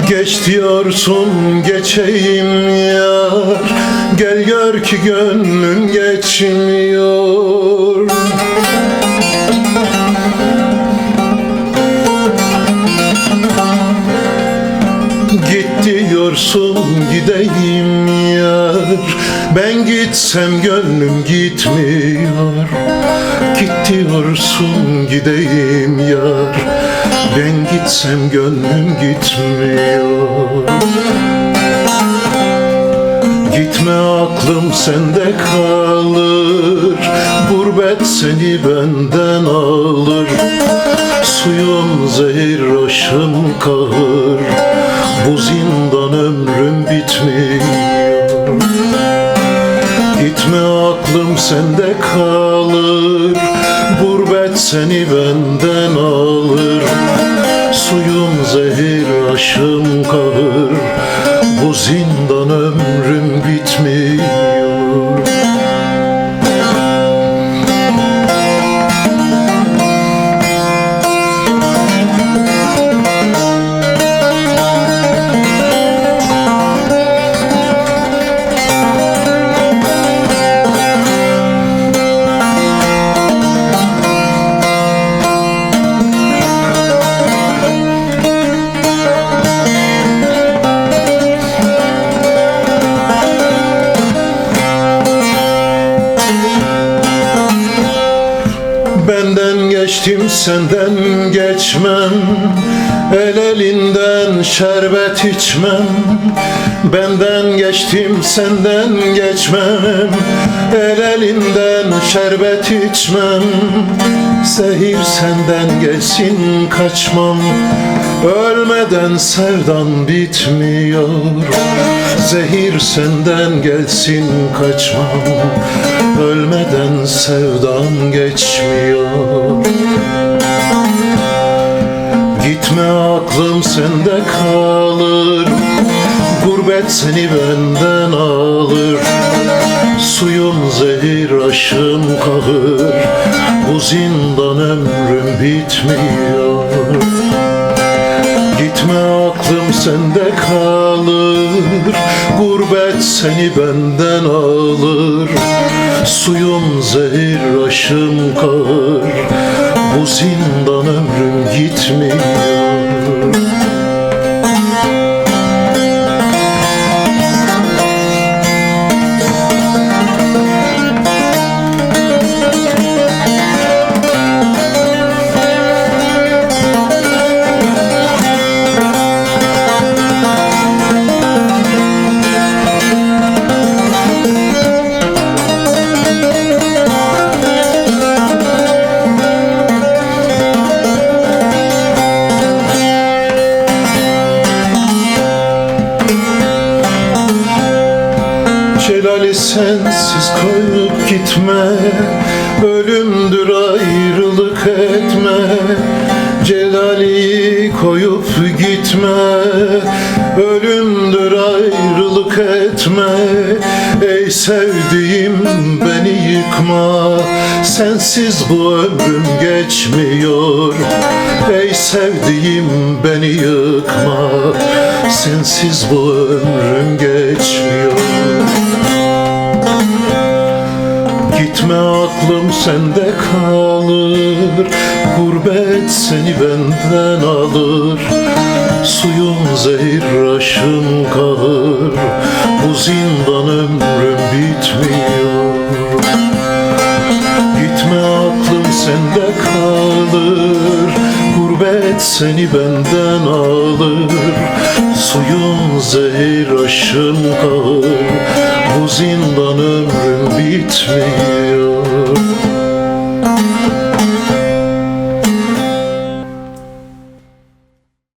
Geç diyorsun geçeyim yar, gel gör ki gönlüm geçmiyor. Git diyorsun gideyim yar, ben gitsem gönlüm gitmiyor. Git diyorsun gideyim yar, ben gitsem gönlüm gitmiyor. Gitme aklım sende kalır, gurbet seni benden alır. Suyun zehir aşım kahır, bu zindan ömrüm bitmiyor. Gitme aklım sende kalır, gurbet seni benden alır. Suyun zehir aşım kahır, bu zindan ömrüm bitmiyor. Benden geçtim senden geçmem, el elinden şerbet içmem. Benden geçtim senden geçmem, el elinden şerbet içmem. Zehir senden geçsin kaçmam, ölmeden sevdan bitmiyor. Zehir senden gelsin kaçmam, ölmeden sevdan geçmiyor. Gitme aklım sende kalır, gurbet seni benden alır. Suyun zehir aşım kahır, bu zindan ömrüm bitmiyor. Gitme aklım sende kalır, gurbet seni benden alır. Suyun zehir aşım kahır, bu zindan ömrüm gitmiyor. Celali sensiz koyup gitme, ölümdür ayrılık etme. Celali koyup gitme, ölümdür ayrılık etme. Ey sevdiğim beni yıkma, sensiz bu ömrüm geçmiyor. Ey sevdiğim beni yıkma, sensiz bu ömrüm geçmiyor. Gitme aklım sende kalır, gurbet seni benden alır. Suyun zehir aşın kahır, bu zindan ömrüm bitmiyor. Gitme aklım sende kalır, gurbet seni benden alır. Suyun zehir aşın kahır, bu zindan ömrüm bitmiyor.